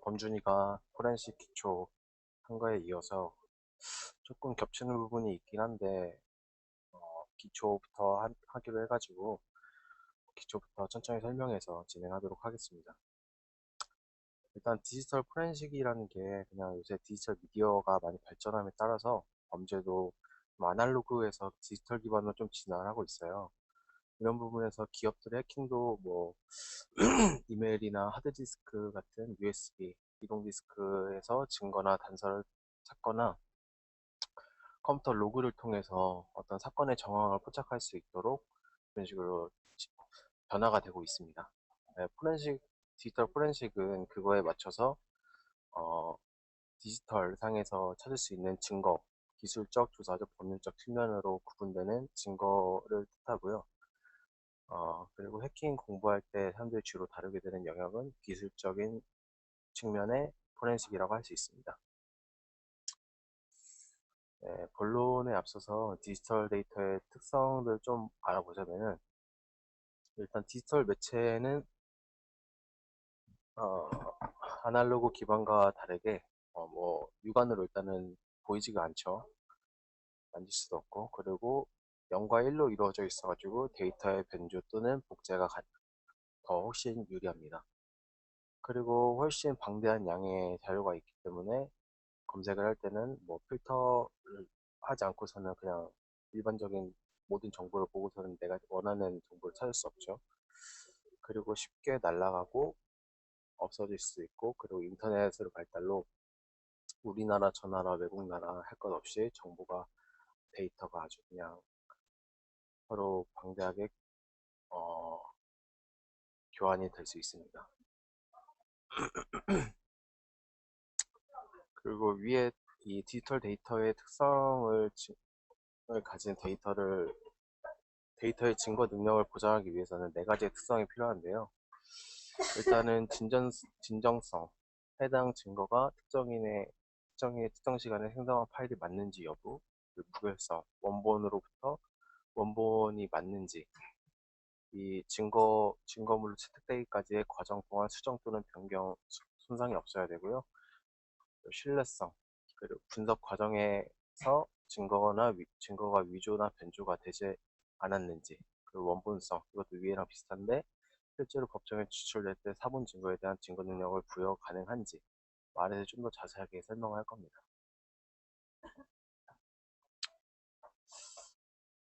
범준이가 포렌식 기초 한 거에 이어서 조금 겹치는 부분이 있긴 한데, 기초부터 하기로 해가지고, 기초부터 천천히 설명해서 진행하도록 하겠습니다. 일단 디지털 포렌식이라는 게 그냥 요새 디지털 미디어가 많이 발전함에 따라서 범죄도 좀 아날로그에서 디지털 기반으로 좀 진화를 하고 있어요. 이런 부분에서 기업들의 해킹도 뭐 이메일이나 하드디스크 같은 USB, 이동 디스크에서 증거나 단서를 찾거나 컴퓨터 로그를 통해서 어떤 사건의 정황을 포착할 수 있도록 그런 식으로 변화가 되고 있습니다. 네, 디지털 포렌식은 그거에 맞춰서 어, 디지털 상에서 찾을 수 있는 증거, 기술적, 조사적, 법률적 측면으로 구분되는 증거를 뜻하고요. 그리고 해킹 공부할 때 사람들이 주로 다루게 되는 영역은 기술적인 측면의 포렌식이라고 할 수 있습니다. 네, 본론에 앞서서 디지털 데이터의 특성을 좀 알아보자면은, 일단 디지털 매체는 어, 아날로그 기반과 다르게 뭐 육안으로 일단은 보이지가 않죠. 만질 수도 없고, 그리고 0과 1로 이루어져 있어가지고 데이터의 변조 또는 복제가 더 훨씬 유리합니다. 그리고 훨씬 방대한 양의 자료가 있기 때문에 검색을 할 때는 뭐 필터를 하지 않고서는 그냥 일반적인 모든 정보를 보고서는 내가 원하는 정보를 찾을 수 없죠. 그리고 쉽게 날아가고 없어질 수 있고, 그리고 인터넷의 발달로 우리나라, 저 나라, 외국 나라 할 것 없이 정보가, 데이터가 아주 그냥 서로 방대하게 어, 교환이 될 수 있습니다. 그리고 위에 이 디지털 데이터의 을 가진 데이터의 증거 능력을 보장하기 위해서는 네 가지의 특성이 필요한데요. 일단은 진정성, 해당 증거가 특정 시간에 생성한 파일이 맞는지 여부, 그리고 무결성, 원본이 맞는지, 이 증거물로 채택되기까지의 과정 동안 수정 또는 손상이 없어야 되고요. 신뢰성, 그리고 분석 과정에서 증거가 위조나 변조가 되지 않았는지, 그리고 원본성, 이것도 위에랑 비슷한데 실제로 법정에 제출될 때 사본 증거에 대한 증거 능력을 부여 가능한지 말에서 좀 더 자세하게 설명할 겁니다.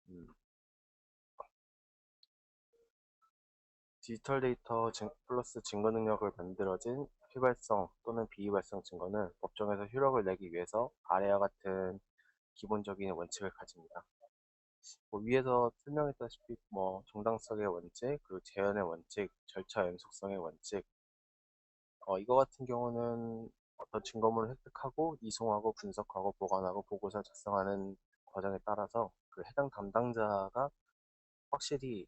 음, 디지털 데이터 플러스 증거 능력을 만들어진 휘발성 또는 비휘발성 증거는 법정에서 효력을 내기 위해서 아래와 같은 기본적인 원칙을 가집니다. 뭐 위에서 설명했다시피 뭐 정당성의 원칙, 그리고 재현의 원칙, 절차 연속성의 원칙, 이거 같은 경우는 어떤 증거물을 획득하고 이송하고 분석하고 보관하고 보고서 작성하는 과정에 따라서 그 해당 담당자가 확실히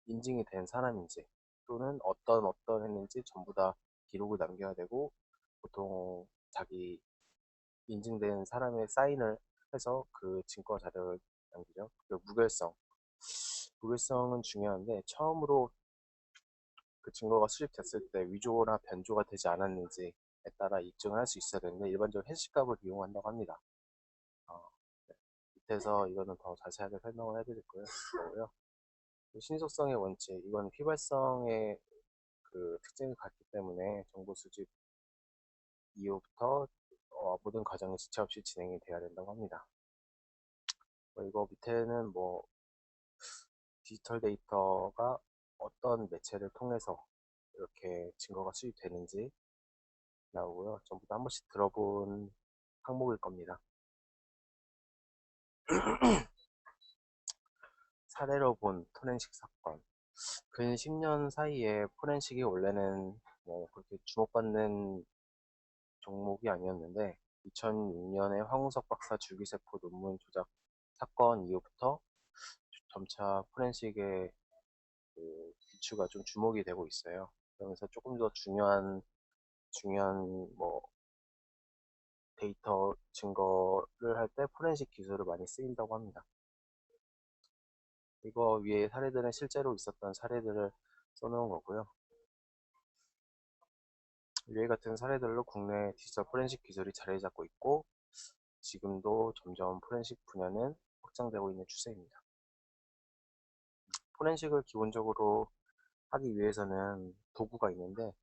인증이 된 사람인지 또는 어떤 했는지 전부 다 기록을 남겨야 되고, 보통 자기 인증된 사람의 사인을 해서 그 증거 자료를 남기죠. 그리고 무결성은 중요한데, 처음으로 그 증거가 수집됐을 때 위조나 변조가 되지 않았는지에 따라 입증을 할 수 있어야 되는데, 일반적으로 해시값을 이용한다고 합니다. 어, 네. 밑에서 이거는 더 자세하게 설명을 해드릴 거고요. 신속성의 원칙, 이건 휘발성의 그 특징을 갖기 때문에 정보 수집 이후부터 모든 과정이 지체 없이 진행이 돼야 된다고 합니다. 이거 밑에는 뭐 디지털 데이터가 어떤 매체를 통해서 이렇게 증거가 수집되는지 나오고요. 전부 다 한 번씩 들어본 항목일 겁니다. 사례로 본 포렌식 사건. 근 10년 사이에 포렌식이 원래는 뭐 그렇게 주목받는 종목이 아니었는데, 2006년에 황우석 박사 줄기세포 논문 조작 사건 이후부터 점차 포렌식의 그 기초가 좀 주목이 되고 있어요. 그러면서 조금 더 중요한 뭐 데이터 증거를 할 때 포렌식 기술을 많이 쓰인다고 합니다. 이거 위에 사례들은 실제로 있었던 사례들을 써놓은 거고요. 위에 같은 사례들로 국내 디지털 포렌식 기술이 자리 잡고 있고, 지금도 점점 포렌식 분야는 확장되고 있는 추세입니다. 포렌식을 기본적으로 하기 위해서는 도구가 있는데,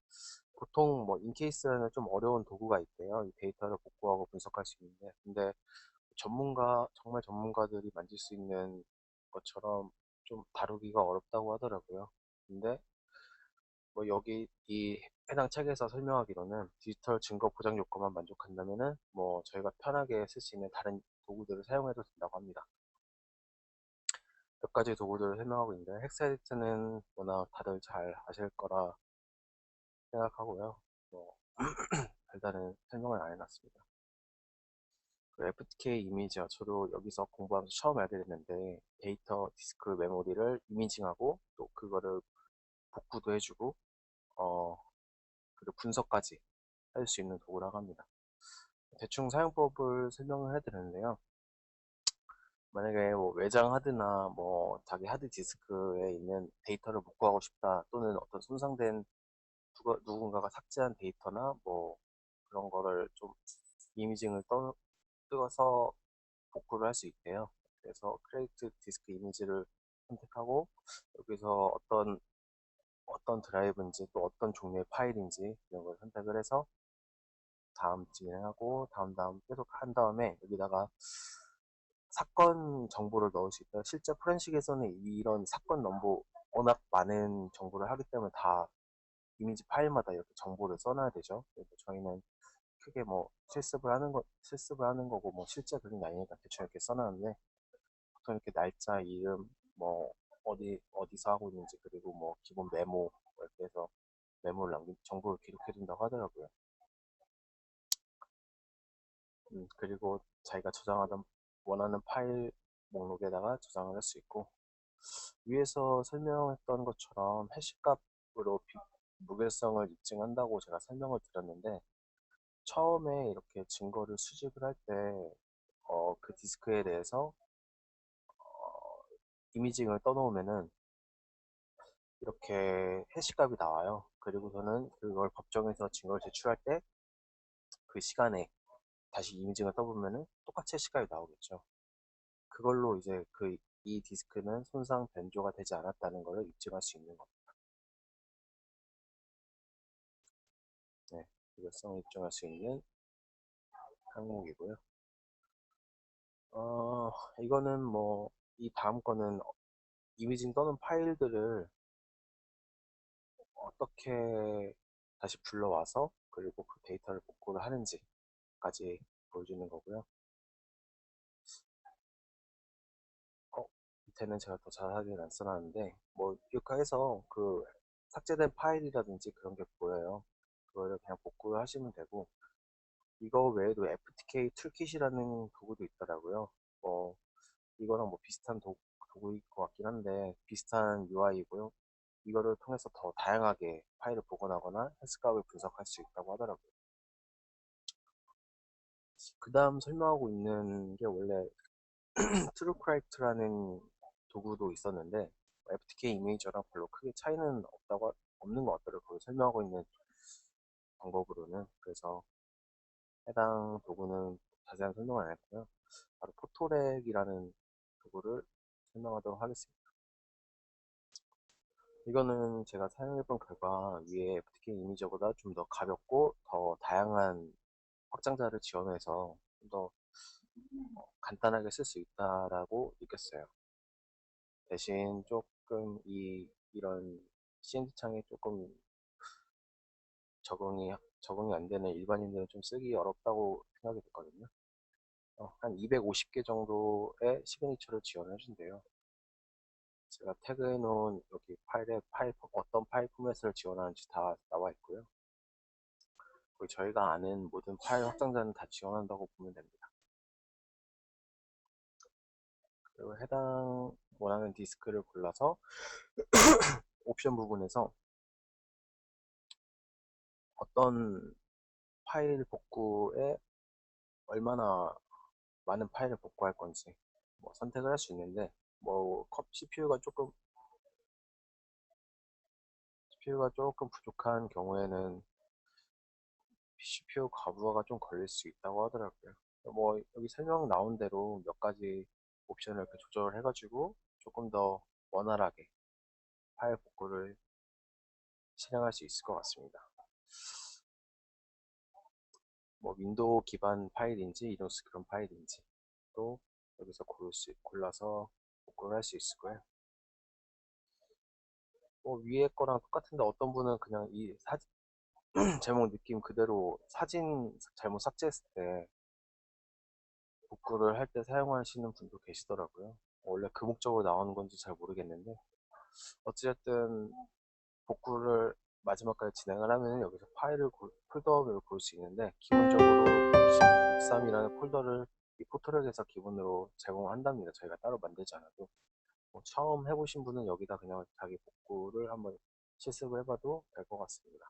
보통 뭐 인케이스라는 좀 어려운 도구가 있대요. 이 데이터를 복구하고 분석할 수 있는데, 근데 정말 전문가들이 만질 수 있는 것처럼 좀 다루기가 어렵다고 하더라고요. 근데 뭐 여기 이 해당 책에서 설명하기로는 디지털 증거 보장 요건만 만족한다면은 뭐 저희가 편하게 쓸 수 있는 다른 도구들을 사용해도 된다고 합니다. 몇 가지 도구들을 설명하고 있는데 헥사이트는 워낙 다들 잘 아실 거라 생각하고요. 뭐 별다른 설명을 안 해놨습니다. 그 FTK 이미지요. 저도 여기서 공부하면서 처음 알게 됐는데 데이터 디스크 메모리를 이미징하고 또 그거를 복구도 해주고 어 그리고 분석까지 할 수 있는 도구라고 합니다. 대충 사용법을 설명을 해드렸는데요. 만약에 뭐 외장 하드나 뭐 자기 하드 디스크에 있는 데이터를 복구하고 싶다 또는 어떤 손상된 누군가가 삭제한 데이터나 뭐 그런 거를 좀 이미징을 떠서 복구를 할 수 있대요. 그래서 크레이트 디스크 이미지를 선택하고 여기서 어떤 드라이브인지 또 어떤 종류의 파일인지 이런 걸 선택을 해서 다음 진행하고 다음 계속 한 다음에 여기다가 사건 정보를 넣을 수 있다. 실제 포렌식에서는 이런 사건 넘버 워낙 많은 정보를 하기 때문에 다 이미지 파일마다 이렇게 정보를 써놔야 되죠. 그래서 저희는 크게 뭐 실습을 하는 거고 뭐 실제 그런 게 아니니까 대충 이렇게 써놨는데 보통 이렇게 날짜, 이름, 뭐 어디서 하고 있는지 그리고 뭐 기본 메모 뭐 이렇게 해서 메모를 정보를 기록해 둔다고 하더라고요. 그리고 자기가 저장하던 원하는 파일 목록에다가 저장을 할 수 있고 위에서 설명했던 것처럼 해시값으로 무결성을 입증한다고 제가 설명을 드렸는데 처음에 이렇게 증거를 수집을 할 때 그 디스크에 대해서 이미징을 떠놓으면은 이렇게 해시값이 나와요. 그리고서는 그걸 법정에서 증거를 제출할 때 그 시간에 다시 이미징을 떠보면은 똑같이 해시값이 나오겠죠. 그걸로 이제 이 디스크는 손상 변조가 되지 않았다는 것을 입증할 수 있는 겁니다. 네, 무결성을 입증할 수 있는 항목이고요. 어, 이거는 뭐, 이 다음 거는 이미징 또는 파일들을 어떻게 다시 불러와서 그리고 그 데이터를 복구를 하는지까지 보여주는 거고요. 밑에는 제가 더 자세하게 안 써놨는데, 뭐, 이렇게 해서 그 삭제된 파일이라든지 그런 게 보여요. 그거를 그냥 복구를 하시면 되고, 이거 외에도 FTK 툴킷이라는 도구도 있더라고요. 뭐, 이거랑 뭐 비슷한 도구일 것 같긴 한데, 비슷한 UI이고요. 이거를 통해서 더 다양하게 파일을 복원하거나 헬스값을 분석할 수 있다고 하더라고요. 그 다음 설명하고 있는 게 원래 트루크라이트라는 도구도 있었는데 FTK 이미저랑 별로 크게 차이는 없는 것 같더라고요. 그걸 설명하고 있는 방법으로는. 그래서 해당 도구는 자세한 설명을 안 했고요. 바로 포토렉이라는 도구를 설명하도록 하겠습니다. 이거는 제가 사용해본 결과 위에 FTK 이미저보다 좀 더 가볍고 더 다양한 확장자를 지원해서 좀 더 간단하게 쓸 수 있다라고 느꼈어요. 대신 조금 이런 CND 창에 조금 적응이 안 되는 일반인들은 좀 쓰기 어렵다고 생각이 됐거든요. 한 250개 정도의 시그니처를 지원해 준대요. 제가 태그해 놓은 여기 어떤 파일 포맷을 지원하는지 다 나와 있고요. 그리고 저희가 아는 모든 파일 확장자는 다 지원한다고 보면 됩니다. 그리고 해당 원하는 디스크를 골라서 옵션 부분에서 어떤 파일 복구에 얼마나 많은 파일을 복구할 건지 뭐 선택을 할 수 있는데 뭐 CPU가 조금 부족한 경우에는 CPU 가부하가 좀 걸릴 수 있다고 하더라고요. 뭐 여기 설명 나온 대로 몇 가지 옵션을 이렇게 조절을 해가지고 조금 더 원활하게 파일 복구를 실행할 수 있을 것 같습니다. 뭐 윈도우 기반 파일인지 리눅스 그런 파일인지 또 여기서 골라서 복구를 할 수 있을 거예요. 뭐 위에 거랑 똑같은데 어떤 분은 그냥 이 사진 제목 느낌 그대로 사진 잘못 삭제했을 때 복구를 할 때 사용하시는 분도 계시더라고요. 원래 그 목적으로 나오는 건지 잘 모르겠는데 어찌됐든 복구를 마지막까지 진행을 하면 여기서 폴더를 볼 수 있는데 기본적으로 63이라는 폴더를 이 포토렉에서 기본으로 제공한답니다. 저희가 따로 만들지 않아도 뭐 처음 해보신 분은 여기다 그냥 자기 복구를 한번 실습을 해봐도 될 것 같습니다.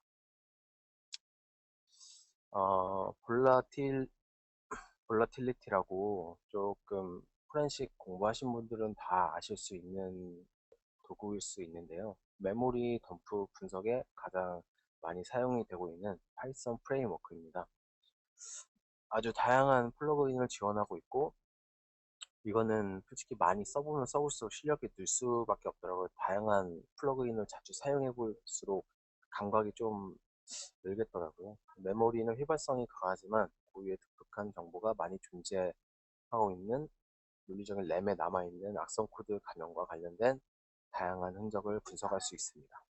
볼라틸리티라고 조금 포렌식 공부하신 분들은 다 아실 수 있는 도구일 수 있는데요. 메모리 덤프 분석에 가장 많이 사용이 되고 있는 파이썬 프레임워크입니다. 아주 다양한 플러그인을 지원하고 있고 이거는 솔직히 많이 써보면 써볼수록 실력이 늘 수밖에 없더라고요. 다양한 플러그인을 자주 사용해 볼수록 감각이 좀 늘겠더라고요. 메모리는 휘발성이 강하지만 그 위에 독특한 정보가 많이 존재하고 있는 물리적인 램에 남아있는 악성 코드 감염과 관련된 다양한 흔적을 분석할 수 있습니다.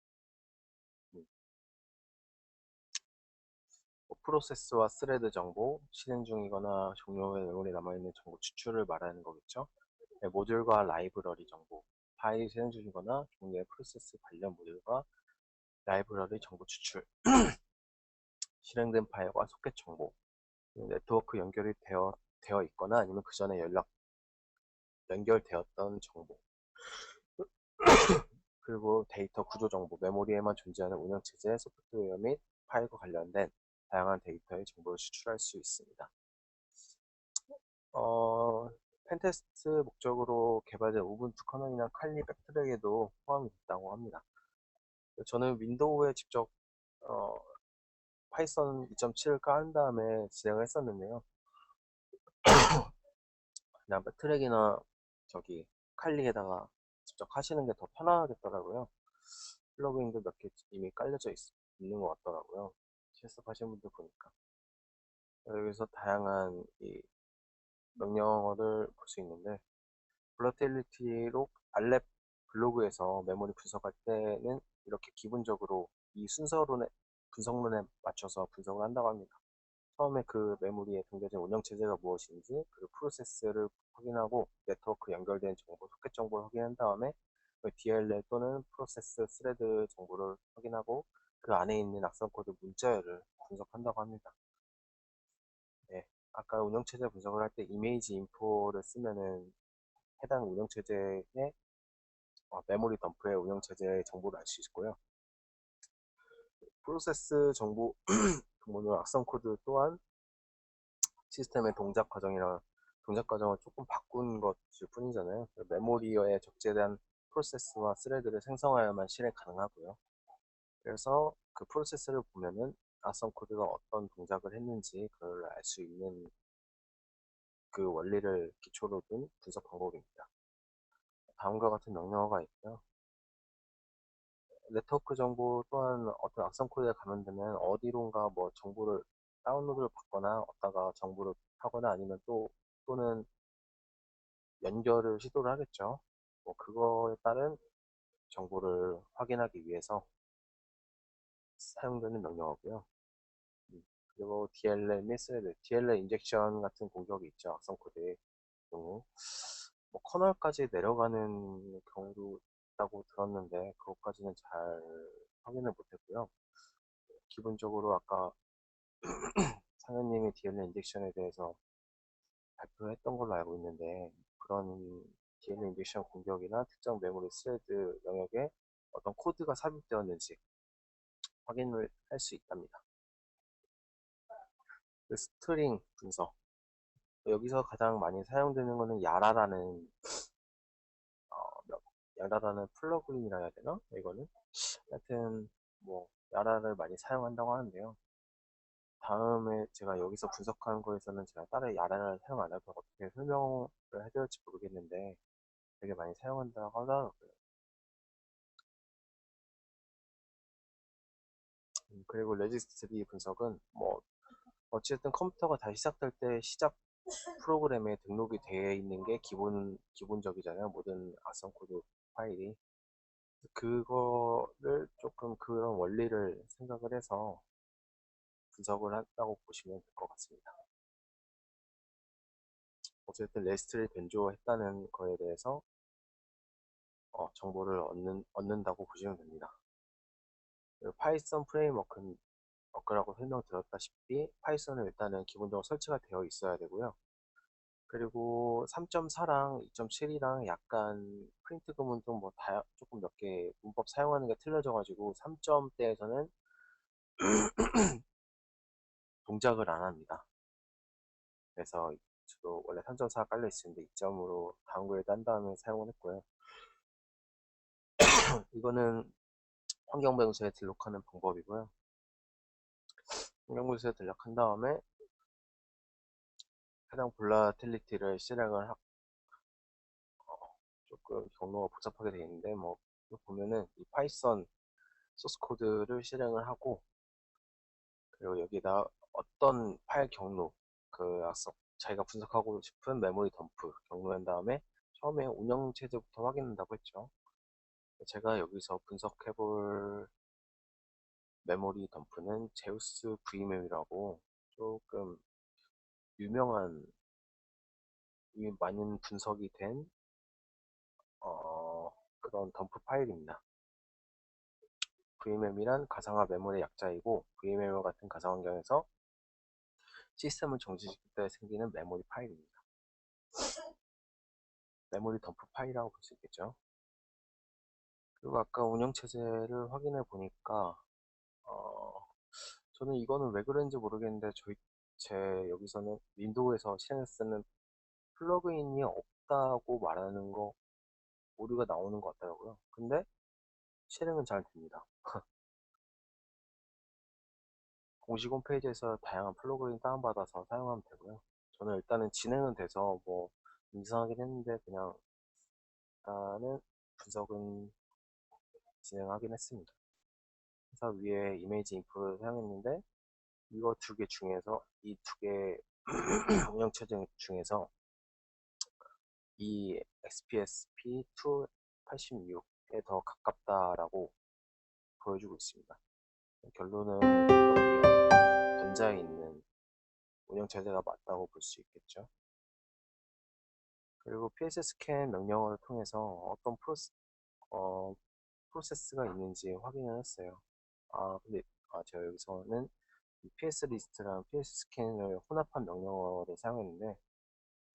뭐 프로세스와 스레드 정보, 실행 중이거나 종료의 메모리에 남아있는 정보 추출을 말하는 거겠죠. 네, 모듈과 라이브러리 정보, 파일이 실행 중이거나 종류의 프로세스 관련 모듈과 라이브러리 정보 추출, 실행된 파일과 소켓 정보, 네트워크 연결이 되어 있거나 아니면 그 전에 연결되었던 정보, 그리고 데이터 구조 정보, 메모리에만 존재하는 운영체제, 소프트웨어 및 파일과 관련된 다양한 데이터의 정보를 추출할 수 있습니다. 펜테스트 목적으로 개발된 우분투 커널이나 칼리 백트랙에도 포함이 됐다고 합니다. 저는 윈도우에 직접 어, 파이썬 2.7을 깔은 다음에 진행을 했었는데요. 그냥 백트랙이나 저기 칼리에다가 직접 하시는 게 더 편하겠더라고요. 플러그인도 몇 개 이미 있는 것 같더라고요. 실습하시는 분들 보니까. 여기서 다양한 이 명령어를 볼 수 있는데, 볼러틸리티로 알랩 블로그에서 메모리 분석할 때는 이렇게 기본적으로 이 분석론에 맞춰서 분석을 한다고 합니다. 처음에 그 메모리에 담겨진 운영체제가 무엇인지, 그리고 프로세스를 확인하고 네트워크 연결된 정보, 소켓 정보를 확인한 다음에 DLL 또는 프로세스 스레드 정보를 확인하고 그 안에 있는 악성 코드 문자열을 분석한다고 합니다. 네, 아까 운영체제 분석을 할 때 이미지 인포를 쓰면은 해당 운영체제의 메모리 덤프의 운영체제의 정보를 알 수 있고요. 프로세스 정보 정보는 악성 코드 또한 시스템의 동작 과정을 조금 바꾼 것일 뿐이잖아요. 메모리에 적재된 프로세스와 스레드를 생성하여만 실행 가능하고요. 그래서 그 프로세스를 보면은 악성 코드가 어떤 동작을 했는지 그걸 알 수 있는 그 원리를 기초로 둔 분석 방법입니다. 다음과 같은 명령어가 있고요. 네트워크 정보 또한 어떤 악성 코드에 감염되면 어디론가 뭐 정보를 다운로드를 받거나 어디다가 정보를 하거나 아니면 또는 연결을 시도를 하겠죠. 뭐 그거에 따른 정보를 확인하기 위해서 사용되는 명령어고요. 그리고 DLL 및 스레드, DLL 인젝션 같은 공격이 있죠. 악성 코드의 경우. 뭐 커널까지 내려가는 경우도 있다고 들었는데 그것까지는 잘 확인을 못했고요. 기본적으로 아까 상현님이 DLL 인젝션에 대해서 발표했던 걸로 알고 있는데 그런 DLL 인젝션 공격이나 특정 메모리 스레드 영역에 어떤 코드가 삽입되었는지 확인을 할 수 있답니다. 그 스트링 분석. 여기서 가장 많이 사용되는 것은 어, 야라라는 플러그인이라 해야 되나? 이거는 하여튼 뭐 야라를 많이 사용한다고 하는데요. 다음에 제가 여기서 분석하는 거에서는 제가 다른 야라를 사용 안 해서 어떻게 설명을 해드릴지 모르겠는데 되게 많이 사용한다고 하더라고요. 그리고 레지스트리 분석은 뭐 어쨌든 컴퓨터가 다시 시작될 때 시작 프로그램에 등록이 되어 있는 게 기본적이잖아요. 모든 악성 코드 파일이. 그거를 조금 그런 원리를 생각을 해서 분석을 한다고 보시면 될 것 같습니다. 어쨌든 레스트를 변조했다는 거에 대해서 정보를 얻는다고 보시면 됩니다. 파이썬 프레임워크라고 설명드렸다시피 파이썬은 일단은 기본적으로 설치가 되어 있어야 되고요. 그리고 3.4랑 2.7이랑 약간 프린트 구문도 뭐 조금 몇 개 문법 사용하는 게 틀려져가지고 3점대에서는 동작을 안 합니다. 그래서 저도 원래 3.4 깔려 있었는데 2점으로 다운그레이드 한 다음에 사용을 했고요. 이거는 환경변수에 등록하는 방법이고요. 환경변수에 등록한 다음에 해당 볼라틸리티를 실행을 하고 조금 경로가 복잡하게 되어 있는데 뭐 보면은 이 파이썬 소스 코드를 실행을 하고 그리고 여기다 어떤 파일 경로 자기가 분석하고 싶은 메모리 덤프 경로한 다음에 처음에 운영 체제부터 확인한다고 했죠. 제가 여기서 분석해 볼 메모리 덤프는 제우스 VM이라고 조금 유명한 많은 분석이 된 그런 덤프 파일입니다. VM이란 가상화 메모리 약자이고 VMware 같은 가상 환경에서 시스템을 정지시킬 때 생기는 메모리 파일입니다. 메모리 덤프 파일이라고 볼 수 있겠죠. 그리고 아까 운영체제를 확인해 보니까 저는 이거는 왜 그런지 모르겠는데 제 여기서는 윈도우에서 실행 쓰는 플러그인이 없다고 말하는 거 오류가 나오는 것 같더라고요. 근데 실행은 잘 됩니다. 공식 홈페이지에서 다양한 플러그인 다운받아서 사용하면 되고요. 저는 일단은 진행은 돼서 뭐 이상하긴 했는데 그냥 일단은 분석은 진행하긴 했습니다. 회사 위에 이미지 인프를 사용했는데 이거 두 개 중에서 이 두 개 운영체제 중에서 이 XPSP286에 더 가깝다라고 보여주고 있습니다. 결론은 여기가 전자에 있는 운영체제가 맞다고 볼 수 있겠죠. 그리고 PS 스캔 명령어를 통해서 어떤 프로세스가 있는지 확인을 했어요. 근데 제가 여기서는 PS 리스트랑 PS 스캔을 혼합한 명령어를 사용했는데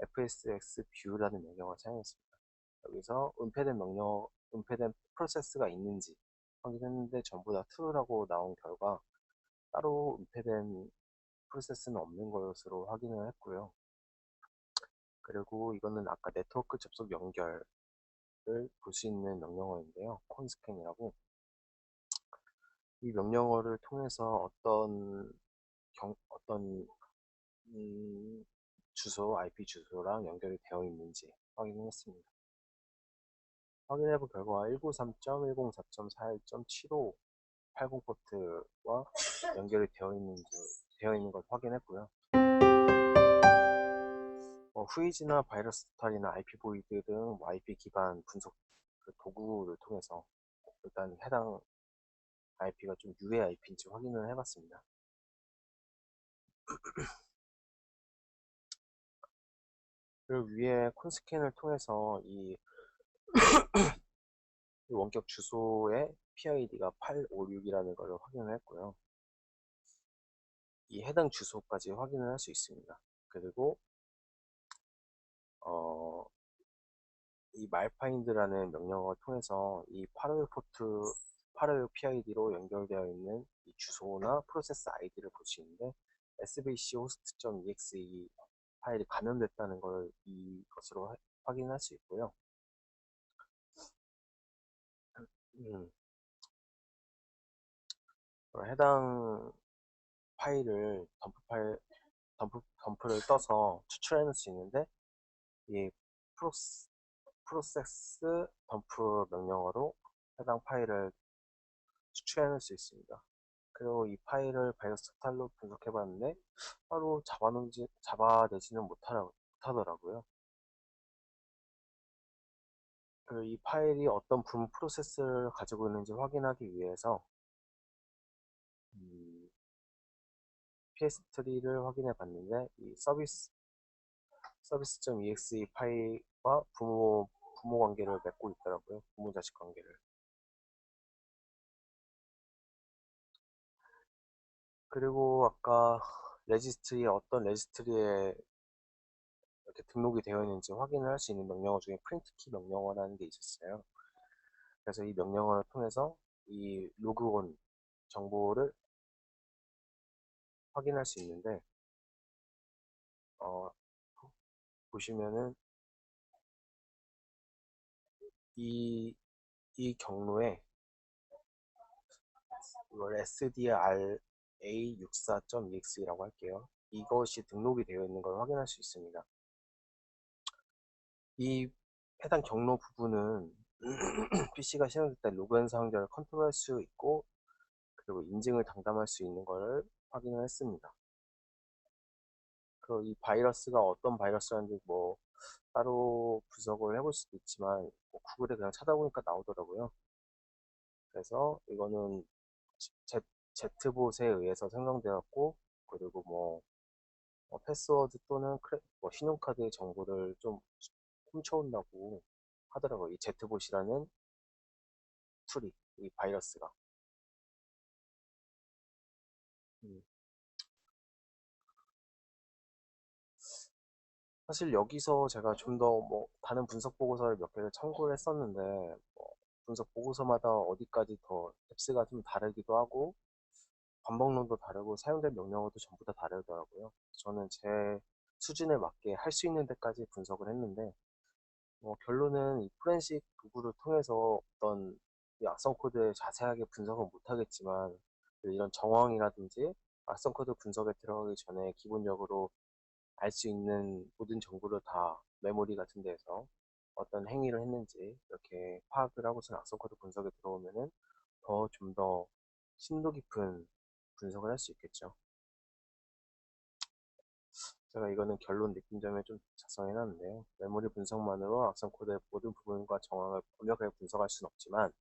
fsx view라는 명령어를 사용했습니다. 여기서 은폐된 프로세스가 있는지 확인했는데 전부 다 true라고 나온 결과 따로 은폐된 프로세스는 없는 것으로 확인을 했고요. 그리고 이거는 아까 네트워크 접속 연결을 볼 수 있는 명령어인데요. 콘스캔이라고 이 명령어를 통해서 어떤 주소, IP 주소랑 연결이 되어 있는지 확인했습니다. 확인해본 결과 193.104.41.75 80 포트와 연결이 되어 있는 걸 확인했고요. 후이지나 바이러스 토탈이나 IP 보이드 등 IP 기반 분석 도구를 통해서 일단 해당 IP가 좀 유해 IP인지 확인을 해봤습니다. 그리고 위에 콘스캔을 통해서 이 원격 주소의 PID가 856이라는 걸 확인을 했고요. 이 해당 주소까지 확인을 할 수 있습니다. 그리고 이 malfind라는 명령어를 통해서 이 856 PID로 연결되어 있는 이 주소나 프로세스 아이디를 볼 수 있는데 svc host.exe 파일이 감염됐다는 걸 이것으로 확인할 수 있고요. 해당 파일을 덤프를 떠서 추출해낼 수 있는데 이 프로스, 프로세스 덤프 명령어로 해당 파일을 추출해낼 수 있습니다. 그리고 이 파일을 바이러스 스타일로 분석해봤는데 따로 잡아내지는 못하더라고요. 그리고 이 파일이 어떤 부분 프로세스를 가지고 있는지 확인하기 위해서 PS 트리를 확인해 봤는데 이 서비스.exe 파일과 부모 관계를 맺고 있더라고요. 부모 자식 관계를. 그리고 아까 레지스트리에 어떤 레지스트리에 이렇게 등록이 되어 있는지 확인을 할 수 있는 명령어 중에 프린트키 명령어라는 게 있었어요. 그래서 이 명령어를 통해서 이 로그온 정보를 확인할 수 있는데 어, 보시면은 이, 이 경로에 이걸 sdra64.exe라고 할게요. 이것이 등록이 되어 있는 걸 확인할 수 있습니다. 이 해당 경로 부분은 PC가 실행될 때 로그인 사용자를 컨트롤할 수 있고 그리고 인증을 당담할 수 있는 것을 확인을 했습니다. 그 이 바이러스가 어떤 바이러스라는지 뭐 따로 분석을 해볼 수도 있지만 뭐 구글에 그냥 찾아보니까 나오더라고요. 그래서 이거는 Z봇에 의해서 생성되었고 그리고 패스워드 또는 뭐 신용카드의 정보를 좀 훔쳐온다고 하더라고요. 이 Z봇이라는 툴이 이 바이러스가. 음, 사실 여기서 제가 좀 더 뭐 다른 분석 보고서를 몇 개를 참고를 했었는데 뭐 분석 보고서마다 어디까지 더 뎁스가 좀 다르기도 하고 반복론도 다르고 사용된 명령어도 전부 다 다르더라고요. 저는 제 수준에 맞게 할 수 있는 데까지 분석을 했는데 결론은 이 포렌식 도구를 통해서 어떤 이 악성 코드에 자세하게 분석은 못하겠지만 이런 정황이라든지 악성 코드 분석에 들어가기 전에 기본적으로 알 수 있는 모든 정보를 다 메모리 같은 데에서 어떤 행위를 했는지 이렇게 파악을 하고서 악성 코드 분석에 들어오면은 좀 더 심도 깊은 분석을 할 수 있겠죠. 제가 이거는 결론 느낀 점에 좀 작성해놨는데요. 메모리 분석만으로 악성 코드의 모든 부분과 정황을 완벽하게 분석할 수는 없지만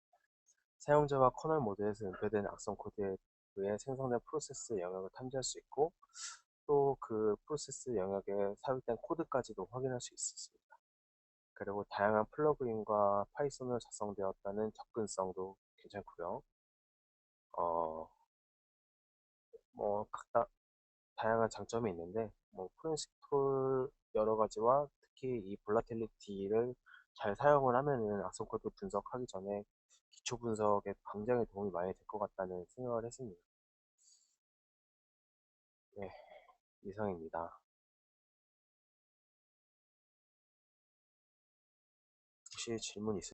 사용자가 커널 모드에서 은폐된 악성 코드에 의해 생성된 프로세스 영역을 탐지할 수 있고 또 그 프로세스 영역에 삽입된 코드까지도 확인할 수 있습니다. 그리고 다양한 플러그인과 파이썬으로 작성되었다는 접근성도 괜찮고요. 어, 각각 다양한 장점이 있는데 포렌식 툴 여러 가지와 특히 이 볼라틸리티를 잘 사용을 하면은 악성 코드 분석하기 전에 기초 분석에 굉장히 도움이 많이 될 것 같다는 생각을 했습니다. 네, 이상입니다. 혹시 질문 있으세요?